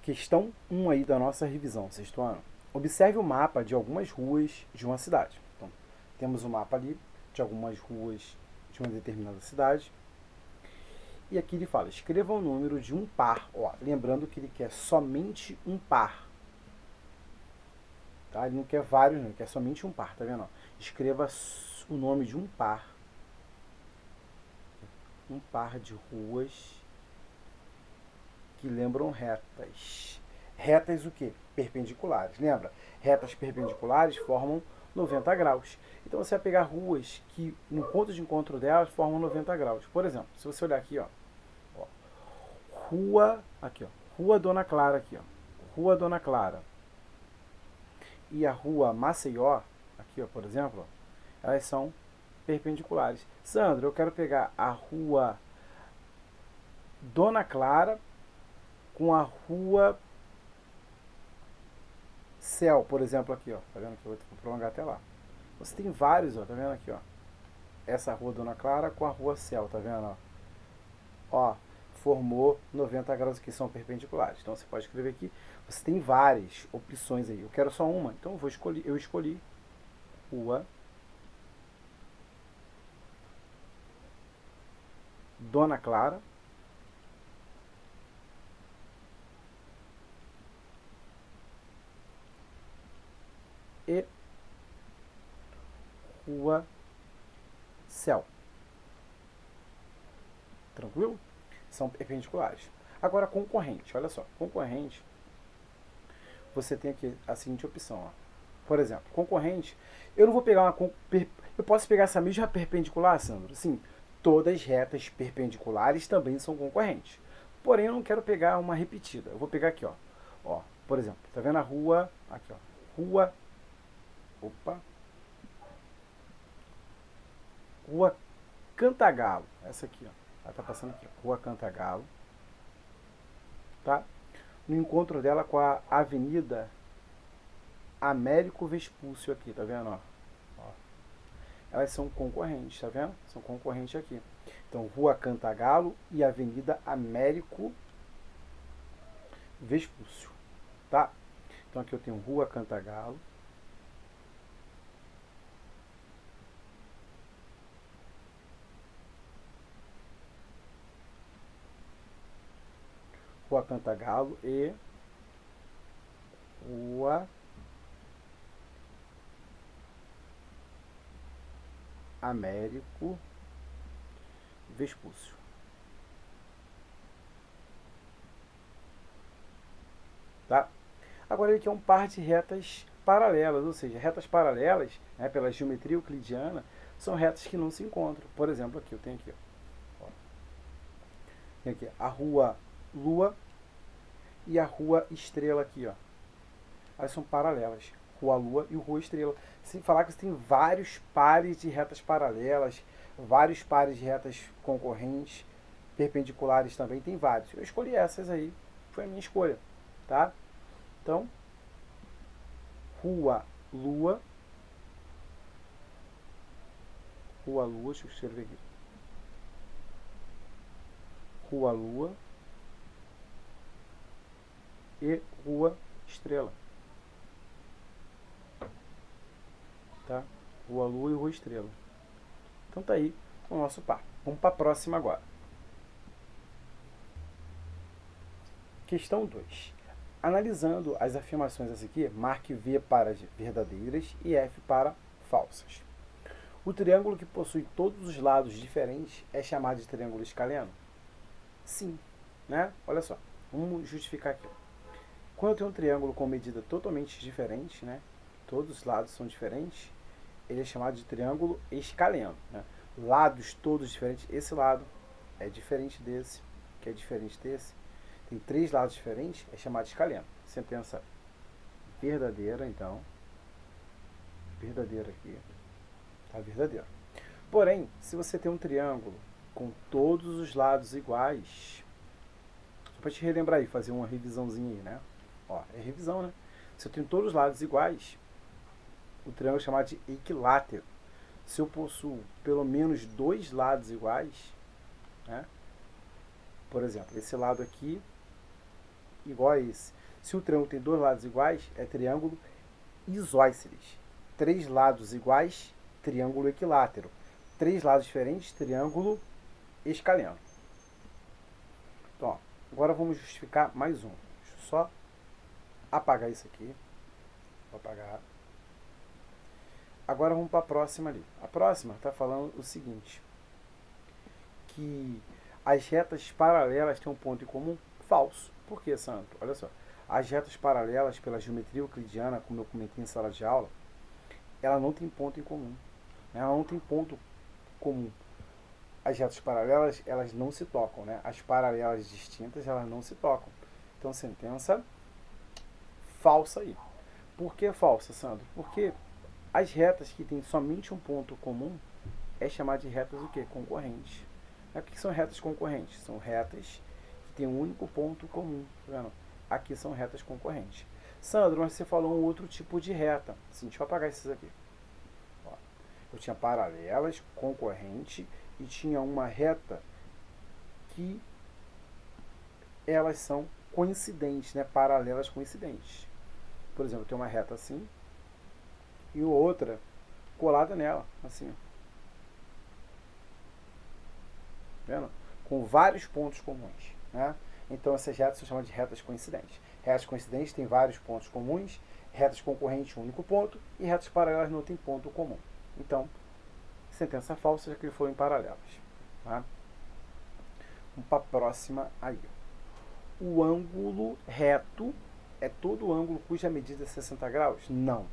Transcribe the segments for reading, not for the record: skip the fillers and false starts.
Questão 1 aí da nossa revisão, sexto ano. Observe o mapa de algumas ruas de uma cidade. Então, temos um mapa ali de algumas ruas de uma determinada cidade. E aqui ele fala, escreva o número de um par. Ó, lembrando que ele quer somente um par. Tá? Ele não quer vários, não, ele quer somente um par, tá vendo? Escreva o nome de um par. Um par de ruas que lembram retas. Retas o quê? Perpendiculares. Lembra? Retas perpendiculares formam 90 graus. Então você vai pegar ruas que no ponto de encontro delas formam 90 graus. Por exemplo, se você olhar aqui, ó, Rua, aqui, ó, Rua Dona Clara aqui, ó. Rua Dona Clara. E a Rua Maceió, aqui, ó, por exemplo, ó, elas são perpendiculares. Sandro, eu quero pegar a Rua Dona Clara com a Rua Céu, por exemplo, aqui, ó. Tá vendo que eu vou prolongar até lá. Você tem vários, ó, tá vendo aqui, ó. Essa Rua Dona Clara com a Rua Céu, tá vendo, ó? Ó, formou 90 graus que são perpendiculares. Então você pode escrever aqui. Você tem várias opções aí. Eu quero só uma, então eu escolhi Rua Dona Clara e Rua Céu. Tranquilo? São perpendiculares. Agora, concorrente. Olha só. Concorrente, você tem aqui a seguinte opção. Ó. Por exemplo, concorrente, eu não vou pegar uma... Eu posso pegar essa mesma perpendicular, Sandro? Sim, todas retas perpendiculares também são concorrentes. Porém, eu não quero pegar uma repetida. Eu vou pegar aqui, ó. Por exemplo, tá vendo a rua... Aqui, ó. Rua... Opa. Rua Cantagalo. Essa aqui, ó. Ela tá passando aqui, ó. Rua Cantagalo. Tá? No encontro dela com a Avenida Américo Vespúcio aqui, tá vendo? Ó. Elas são concorrentes, tá vendo? São concorrentes aqui. Então, Rua Cantagalo e Avenida Américo Vespúcio, tá? Então, aqui eu tenho Rua Cantagalo. Rua Cantagalo e Rua Américo Vespúcio. Tá? Agora ele quer um par de retas paralelas, ou seja, retas paralelas, né, pela geometria euclidiana, são retas que não se encontram. Por exemplo, aqui eu tenho aqui, ó. Tenho aqui a Rua Lua e a Rua Estrela aqui, ó. Elas são paralelas. Rua Lua e Rua Estrela. Sem falar que você tem vários pares de retas paralelas, vários pares de retas concorrentes, perpendiculares também, tem vários. Eu escolhi essas aí, foi a minha escolha, tá? Então, Rua Lua, deixa eu escrever aqui. Rua Lua e Rua Estrela. Tá? Rua Lua e Rua Estrela. Então tá aí o nosso par. Vamos para a próxima agora. Questão 2. Analisando as afirmações a seguir, marque V para verdadeiras e F para falsas. O triângulo que possui todos os lados diferentes é chamado de triângulo escaleno? Sim. Né? Olha só, vamos justificar aqui. Quando eu tenho um triângulo com medida totalmente diferente, né? Todos os lados são diferentes, ele é chamado de triângulo escaleno. Né? Lados todos diferentes. Esse lado é diferente desse, que é diferente desse. Tem 3 lados diferentes, é chamado de escaleno. Você pensa verdadeira, então. Verdadeira aqui. Tá verdadeira. Porém, se você tem um triângulo com todos os lados iguais, só para te relembrar aí, fazer uma revisãozinha aí, né? Ó, é revisão, né? Se eu tenho todos os lados iguais, o triângulo é chamado de equilátero. Se eu possuo pelo menos 2 lados iguais, né? Por exemplo, esse lado aqui igual a esse. Se o triângulo tem dois lados iguais, é triângulo isósceles. Três lados iguais, triângulo equilátero. Três lados diferentes, triângulo escaleno. Então, ó, agora vamos justificar mais um. Deixa eu só apagar isso aqui. Vou apagar. Agora vamos para a próxima ali. A próxima está falando o seguinte, que as retas paralelas têm um ponto em comum falso. Por que, Santo? Olha só. As retas paralelas pela geometria euclidiana, como eu comentei em sala de aula, ela não tem ponto em comum. Ela não tem ponto comum. As retas paralelas, elas não se tocam, né? As paralelas distintas, elas não se tocam. Então, sentença falsa aí. Por que falsa, Sandro? Porque as retas que têm somente um ponto comum é chamada de retas o quê? Concorrentes. O que são retas concorrentes? São retas que têm um único ponto comum. Tá vendo? Aqui são retas concorrentes. Sandro, mas você falou um outro tipo de reta. Sim, deixa eu apagar esses aqui. Ó, eu tinha paralelas, concorrente, e tinha uma reta que elas são coincidentes, né? Paralelas coincidentes. Por exemplo, tem uma reta assim e outra colada nela, assim. Vendo? Com vários pontos comuns, né? Então essas retas são chamadas de retas coincidentes. Retas coincidentes têm vários pontos comuns, retas concorrentes um único ponto e retas paralelas não têm ponto comum. Então, sentença falsa, já que ele falou em paralelas. Tá? Vamos para a próxima aí. O ângulo reto é todo ângulo cuja medida é 60 graus? Não.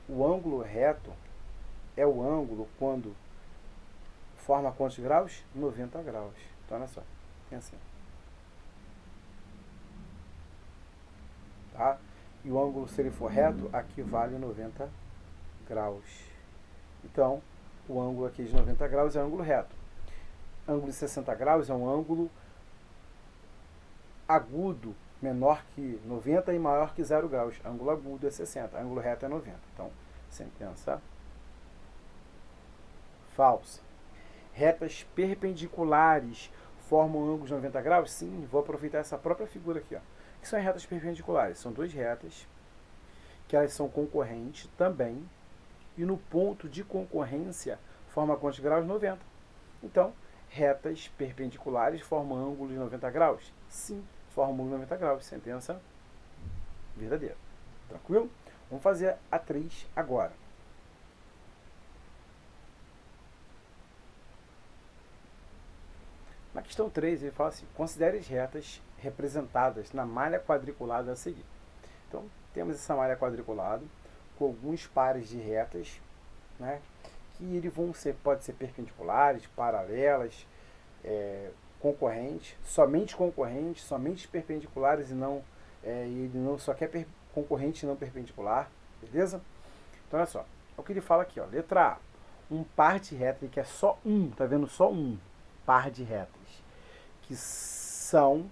O ângulo reto é o ângulo quando forma quantos graus? 90 graus. Então, olha só. Tem assim. Tá? E o ângulo, se ele for reto, aqui vale 90 graus. Então, o ângulo aqui de 90 graus é ângulo reto. Ângulo de 60 graus é um ângulo agudo, menor que 90 e maior que 0 graus. Ângulo agudo é 60, ângulo reto é 90. Então, sentença falsa. Retas perpendiculares formam ângulos de 90 graus? Sim, vou aproveitar essa própria figura aqui. Ó. O que são as retas perpendiculares? São duas retas, que elas são concorrentes também, e no ponto de concorrência forma quantos graus? 90. Então, retas perpendiculares formam ângulos de 90 graus? Sim, formam ângulo de 90 graus. Sentença verdadeira. Tranquilo? Vamos fazer a 3 agora. Na questão 3, ele fala assim, considere as retas representadas na malha quadriculada a seguir. Então, temos essa malha quadriculada com alguns pares de retas, né, que eles vão ser, pode ser perpendiculares, paralelas, concorrentes, somente perpendiculares e não, ele não só quer concorrente e não perpendicular, beleza? Então, olha só, é o que ele fala aqui, ó, letra A, um par de retas que é só um, tá vendo? Só um par de retas que são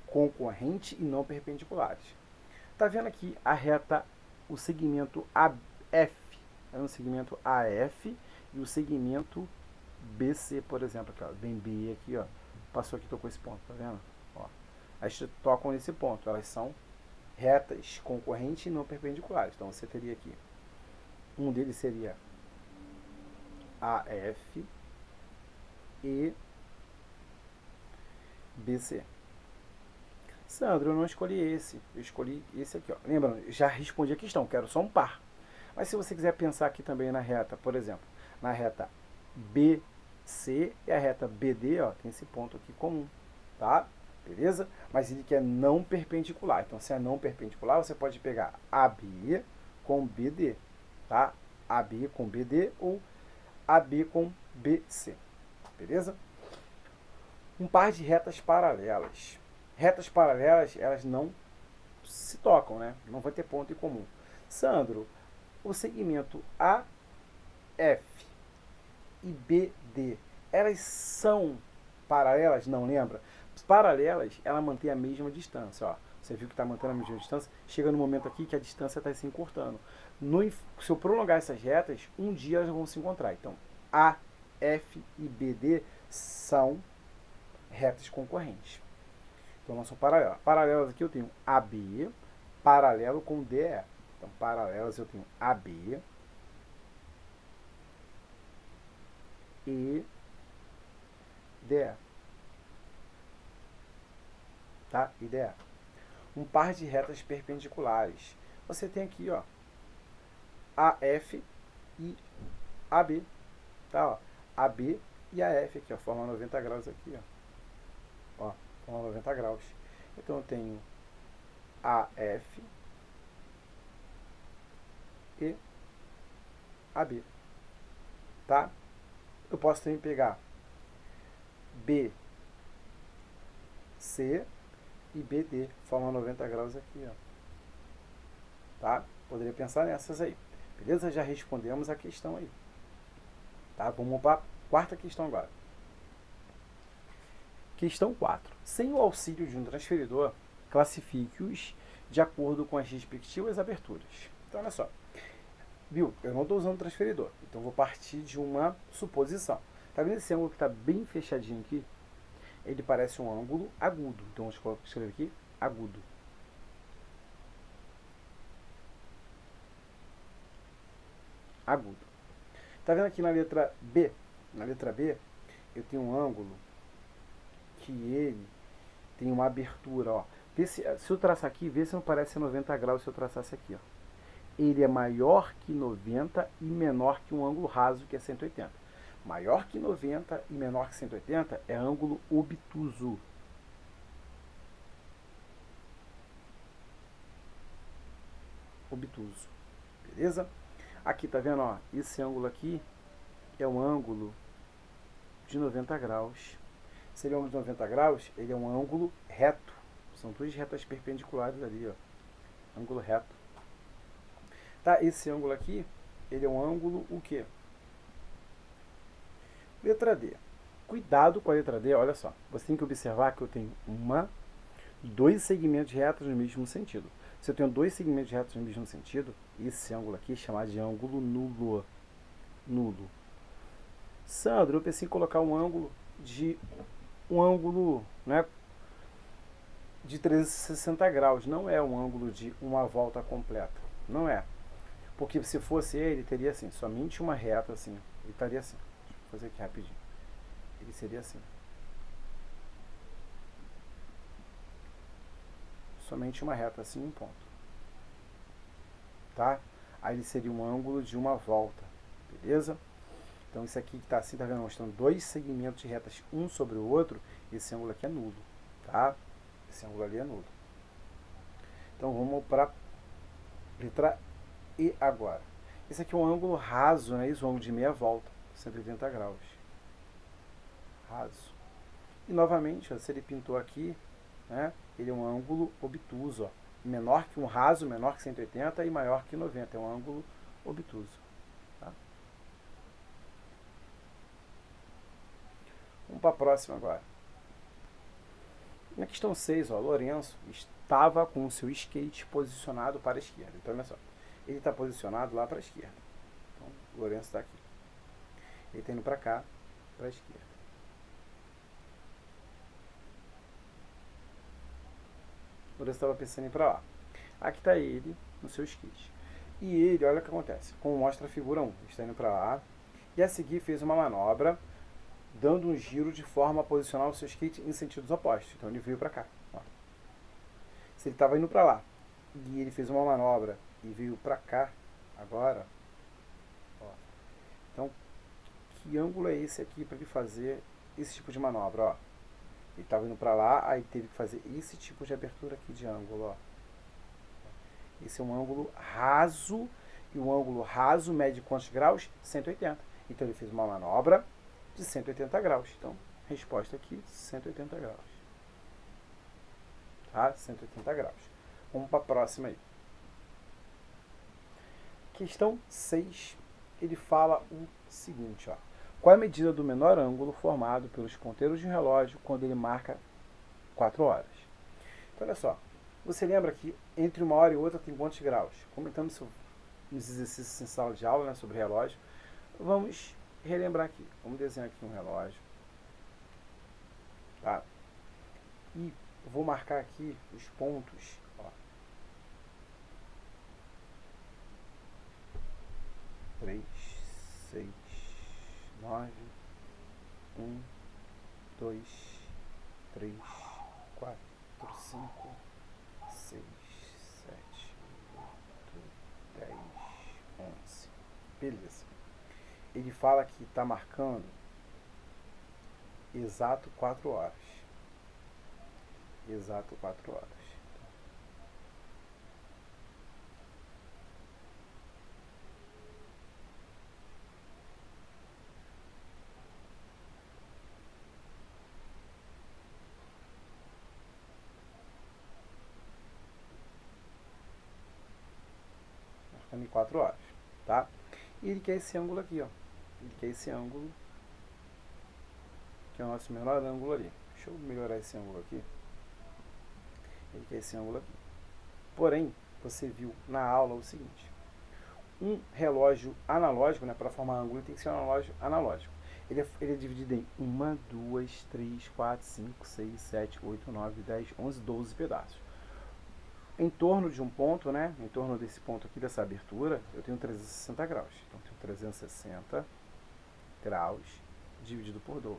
concorrentes e não perpendiculares. Tá vendo aqui a reta, o segmento AF, é um segmento AF e o segmento BC, por exemplo, aqui, ó, vem B aqui, ó, passou aqui, tocou esse ponto, tá vendo? Ó, elas tocam nesse ponto, elas são retas concorrentes e não perpendiculares. Então você teria aqui, um deles seria AF e BC. Sandro, eu não escolhi esse, eu escolhi esse aqui, ó. Lembrando, já respondi a questão, quero só um par. Mas se você quiser pensar aqui também na reta, por exemplo, na reta BC e a reta BD, ó, tem esse ponto aqui comum, tá? Beleza? Mas ele quer não perpendicular. Então, se é não perpendicular, você pode pegar AB com BD, tá? AB com BD ou AB com BC, beleza? Um par de retas paralelas. Retas paralelas, elas não se tocam, né? Não vai ter ponto em comum. Sandro, o segmento AF e BD, elas são paralelas? Não, lembra? Paralelas, ela mantém a mesma distância, ó. Você viu que está mantendo a mesma distância? Chega no momento aqui que a distância está se encurtando. Se eu prolongar essas retas, um dia elas vão se encontrar. Então, AF e BD são retas concorrentes. Então, não são paralelas. Paralelas aqui eu tenho AB, paralelo com DE. Então, paralelas eu tenho AB e DE. Tá? E DE. Um par de retas perpendiculares. Você tem aqui, ó, AF e AB. Tá? Ó, AB e AF aqui, ó, forma 90 graus aqui, ó. Ó, forma 90 graus. Então eu tenho AF e AB. Tá? Eu posso também pegar BC e BD, forma 90 graus aqui, ó. Tá? Poderia pensar nessas aí. Beleza? Já respondemos a questão aí. Tá? Vamos para a quarta questão agora. Questão 4. Sem o auxílio de um transferidor, classifique-os de acordo com as respectivas aberturas. Então, olha só. Viu? Eu não estou usando transferidor. Então, vou partir de uma suposição. Tá vendo esse ângulo que está bem fechadinho aqui? Ele parece um ângulo agudo. Então, vou escrever aqui, agudo. Agudo. Tá vendo aqui na letra B? Na letra B, eu tenho um ângulo que ele tem uma abertura, ó. Se eu traçar aqui, vê se não parece 90 graus se eu traçasse aqui, ó. Ele é maior que 90 e menor que um ângulo raso, que é 180. Maior que 90 e menor que 180 é ângulo obtuso. Obtuso. Beleza? Aqui, tá vendo, ó? Esse ângulo aqui é um ângulo de 90 graus. Se ele é um ângulo de 90 graus, ele é um ângulo reto. São duas retas perpendiculares ali, ó. Ângulo reto. Tá, esse ângulo aqui, ele é um ângulo o quê? Letra D. Cuidado com a letra D, olha só. Você tem que observar que eu tenho dois segmentos retos no mesmo sentido. Se eu tenho dois segmentos retos no mesmo sentido, esse ângulo aqui é chamado de ângulo nulo. Nulo. Sandro, eu pensei em colocar um ângulo, né, de 360 graus. Não é um ângulo de uma volta completa. Não é. Porque se fosse ele teria assim, somente uma reta assim. Ele estaria assim. Deixa eu fazer aqui rapidinho. Ele seria assim. Somente uma reta assim, um ponto. Tá? Aí ele seria um ângulo de uma volta. Beleza? Então isso aqui que está assim, tá vendo? Mostrando dois segmentos de retas um sobre o outro. Esse ângulo aqui é nulo. Tá? Esse ângulo ali é nulo. Então vamos para a letra E agora. Esse aqui é um ângulo raso, né? Isso, um ângulo de meia volta, 180 graus. Raso. E novamente, ó, se ele pintou aqui, né? Ele é um ângulo obtuso, ó. Menor que um raso, menor que 180 e maior que 90. É um ângulo obtuso. Tá? Vamos para a próxima agora. Na questão 6, ó, Lourenço estava com o seu skate posicionado para a esquerda. Então, olha só. Ele está posicionado lá para a esquerda. Então, o Lourenço está aqui. Ele está indo para cá, para a esquerda. O Lourenço estava pensando em ir para lá. Aqui está ele, no seu skate. E ele, olha o que acontece. Como mostra a figura 1. Ele está indo para lá. E a seguir fez uma manobra, dando um giro de forma a posicionar o seu skate em sentidos opostos. Então ele veio para cá. Ó. Se ele estava indo para lá e ele fez uma manobra e veio para cá agora, ó. Então, que ângulo é esse aqui para ele fazer esse tipo de manobra? Ó. Ele estava indo para lá, aí teve que fazer esse tipo de abertura aqui de ângulo. Ó. Esse é um ângulo raso, e o ângulo raso mede quantos graus? 180. Então ele fez uma manobra de 180 graus. Então, resposta aqui, 180 graus. Tá? 180 graus. Vamos para a próxima aí. Questão 6, ele fala o seguinte, ó. Qual é a medida do menor ângulo formado pelos ponteiros de um relógio quando ele marca 4 horas? Então, olha só. Você lembra que entre uma hora e outra tem quantos graus? Comentamos nos exercícios em sala de aula, né, sobre relógio. Vamos relembrar aqui. Vamos desenhar aqui um relógio. Tá? E vou marcar aqui os pontos. Ó. 3, 6, 9, 1, 2, 3, 4, 5, 6, 7, 8, 10, 11. Beleza. Ele fala que está marcando exato 4 horas. Exato 4 horas. Marcando em 4 horas, tá? E ele quer esse ângulo aqui, ó. Ele quer esse ângulo, que é o nosso menor ângulo ali. Deixa eu melhorar esse ângulo aqui. Ele quer esse ângulo aqui. Porém, você viu na aula o seguinte: um relógio analógico, né, para formar ângulo, tem que ser um relógio analógico. Ele é dividido em 1, 2, 3, 4, 5, 6, 7, 8, 9, 10, 11, 12 pedaços. Em torno de um ponto, né, em torno desse ponto aqui, dessa abertura, eu tenho 360 graus. Então, eu tenho 360 graus dividido por 12.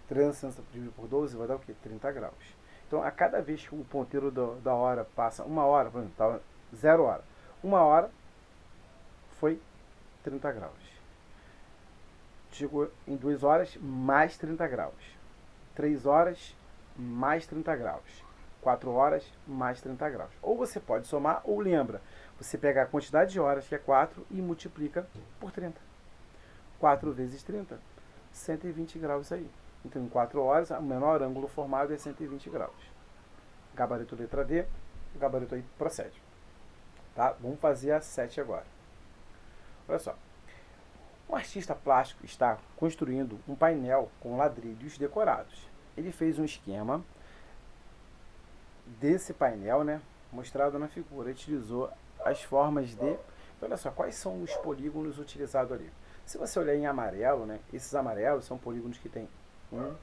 360 dividido por 12 vai dar o quê? 30 graus. Então, a cada vez que o ponteiro da hora passa, 1 hora, por exemplo, tá 0 hora. 1 hora foi 30 graus. Chegou em 2 horas, mais 30 graus. 3 horas, mais 30 graus. 4 horas, mais 30 graus. Ou você pode somar, ou lembra, você pega a quantidade de horas, que é 4, e multiplica por 30. 4 vezes 30, 120 graus aí. Então, em 4 horas, o menor ângulo formado é 120 graus. Gabarito letra D, o gabarito aí procede. Tá? Vamos fazer a 7 agora. Olha só. Um artista plástico está construindo um painel com ladrilhos decorados. Ele fez um esquema desse painel, né, mostrado na figura. Ele utilizou as formas de... Então, olha só, quais são os polígonos utilizados ali? Se você olhar em amarelo, né, esses amarelos são polígonos que tem 1,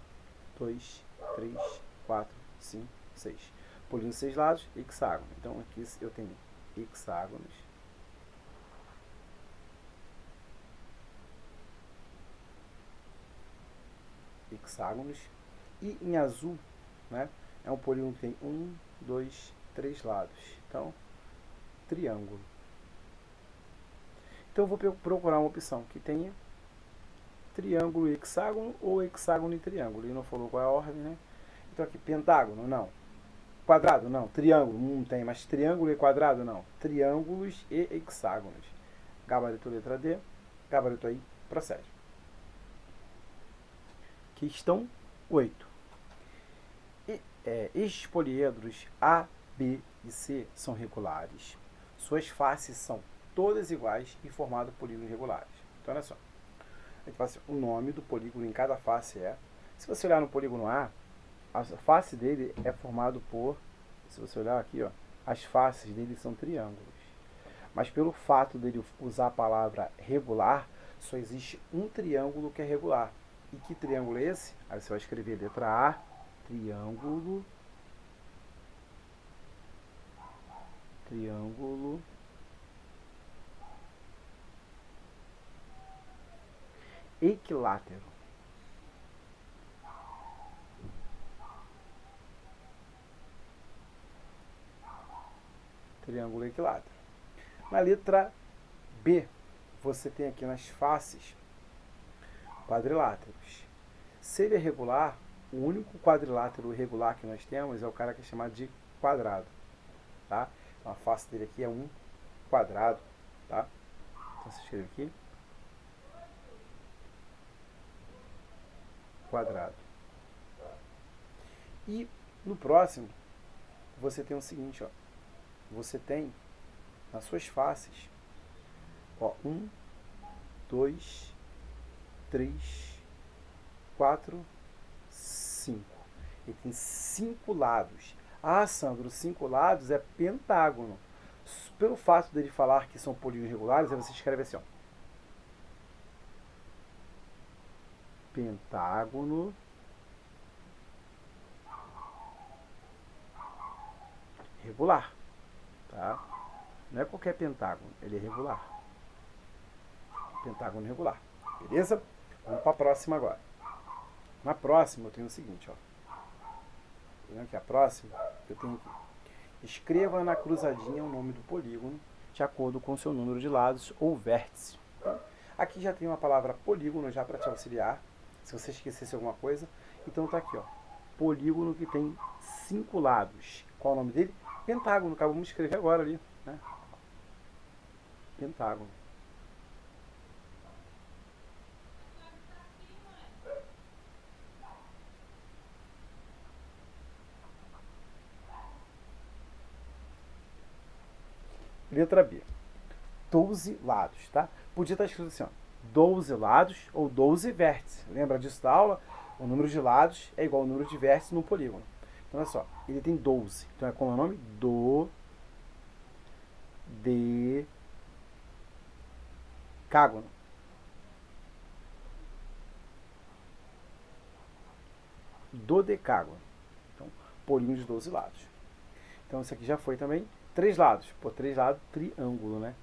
2, 3, 4, 5, 6. Polígonos 6 lados, hexágono. Então, aqui eu tenho hexágonos. Hexágonos. E em azul, né, é um polígono que tem 1, 2, 3 lados. Então, triângulo. Então, eu vou procurar uma opção que tenha triângulo e hexágono ou hexágono e triângulo. Ele não falou qual é a ordem, né? Então, aqui, pentágono, não. Quadrado, não. Triângulo, não tem. Mas triângulo e quadrado, não. Triângulos e hexágonos. Gabarito letra D. Gabarito aí, procede. Questão 8. Estes poliedros A, B e C são regulares. Suas faces são todas iguais e formadas por polígonos regulares. Então, olha só. A gente faz o nome do polígono em cada face é. Se você olhar no polígono A, a face dele é formado por, se você olhar aqui, ó, as faces dele são triângulos. Mas pelo fato dele usar a palavra regular, só existe um triângulo que é regular. E que triângulo é esse? Aí você vai escrever letra A, triângulo equilátero. Triângulo equilátero. Na letra B, você tem aqui nas faces quadriláteros. Se ele é regular, o único quadrilátero irregular que nós temos é o cara que é chamado de quadrado. Tá? Então a face dele aqui é um quadrado. Tá? Então você escreve aqui quadrado. E no próximo, você tem o seguinte, ó. Você tem nas suas faces, ó, 1, 2, 3, 4, 5. Ele tem 5 lados. Ah, Sandro, 5 lados é pentágono. Pelo fato dele falar que são polígonos regulares, aí você escreve assim, ó. Pentágono regular, tá? Não é qualquer pentágono, ele é regular. Pentágono regular, beleza? Vamos para a próxima agora. Na próxima eu tenho o seguinte, ó. Vendo que a próxima eu tenho aqui. Escreva na cruzadinha o nome do polígono de acordo com o seu número de lados ou vértice. Então, aqui já tem uma palavra polígono já para te auxiliar, se você esquecesse alguma coisa. Então tá aqui, ó. Polígono que tem 5 lados. Qual é o nome dele? Pentágono. Acabamos de escrever agora ali, né? Pentágono. Letra B. 12 lados, tá? Podia estar escrito assim, ó. 12 lados ou 12 vértices. Lembra disso da aula? O número de lados é igual ao número de vértices no polígono. Então, olha só. Ele tem 12. Então, é como é o nome? Dodecágono. Dodecágono. Então, polígono de 12 lados. Então, isso aqui já foi também 3 lados. Pô, 3 lados, triângulo, né?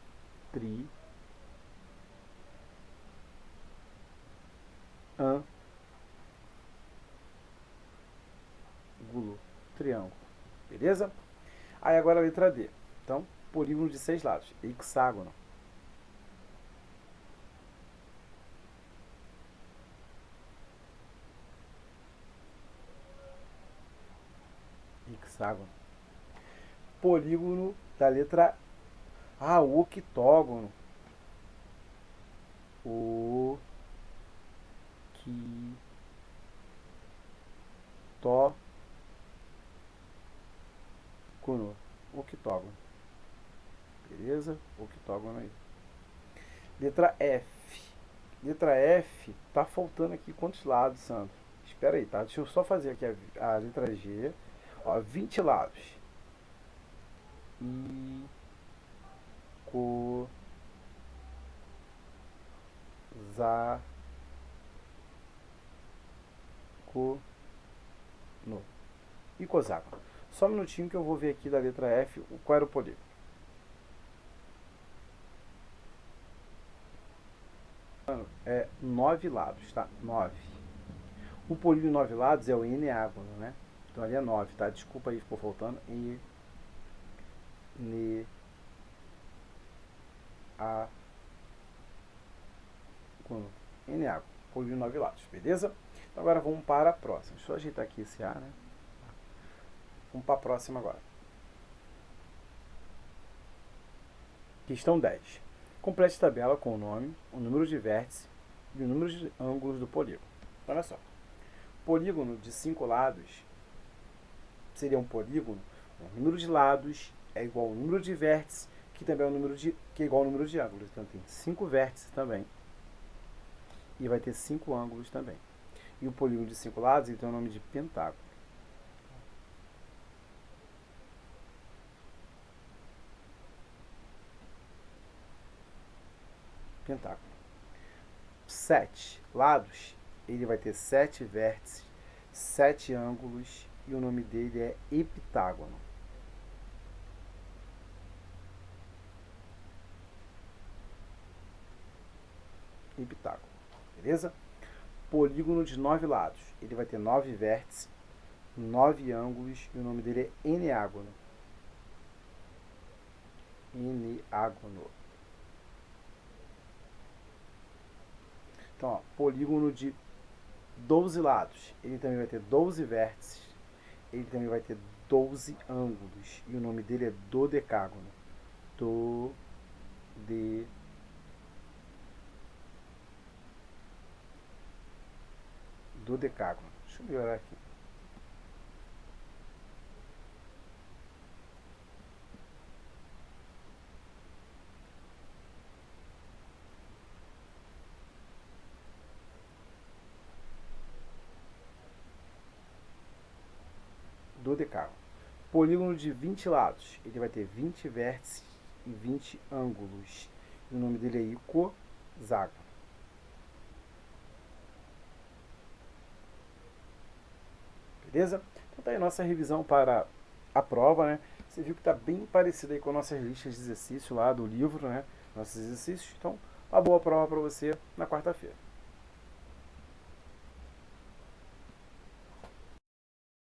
Triângulo. Beleza? Aí agora a letra D. Então, polígono de 6 lados. Hexágono. Hexágono. Polígono da letra A. Octógono. Octógono. Beleza? Octógono aí. Letra F. Letra F, tá faltando aqui quantos lados, Sandro? Espera aí, tá? Deixa eu só fazer aqui a letra G. Ó, 20 lados. Icoságono. Só um minutinho que eu vou ver aqui da letra F qual era o polígono. É 9 lados, tá? 9. O polígono de 9 lados é o eneágono, né? Então ali é 9, tá? Desculpa aí, ficou faltando. Eneágono. Polígono de 9 lados, beleza? Então agora vamos para a próxima. Deixa eu ajeitar aqui esse A, né? Vamos para a próxima agora. Questão 10. Complete a tabela com o nome, o número de vértices e o número de ângulos do polígono. Olha só. Polígono de 5 lados seria um polígono. O número de lados é igual ao número de vértices, que também é, que é igual ao número de ângulos. Então tem 5 vértices também. E vai ter 5 ângulos também. E o polígono de 5 lados ele tem o nome de pentágono. Pentágono. 7 lados, ele vai ter 7 vértices, 7 ângulos e o nome dele é heptágono. Heptágono, beleza? Polígono de 9 lados, ele vai ter 9 vértices, 9 ângulos e o nome dele é eneágono. Eneágono. Então, ó, polígono de 12 lados, ele também vai ter 12 vértices, ele também vai ter 12 ângulos, e o nome dele é dodecágono. Dodecágono. Deixa eu melhorar aqui. Dodecágono. Polígono de 20 lados, ele vai ter 20 vértices e 20 ângulos. E o nome dele é icoságono. Beleza? Então tá aí a nossa revisão para a prova, né? Você viu que está bem parecido aí com nossas listas de exercício lá do livro, né? Nossos exercícios. Então, uma boa prova para você na quarta-feira.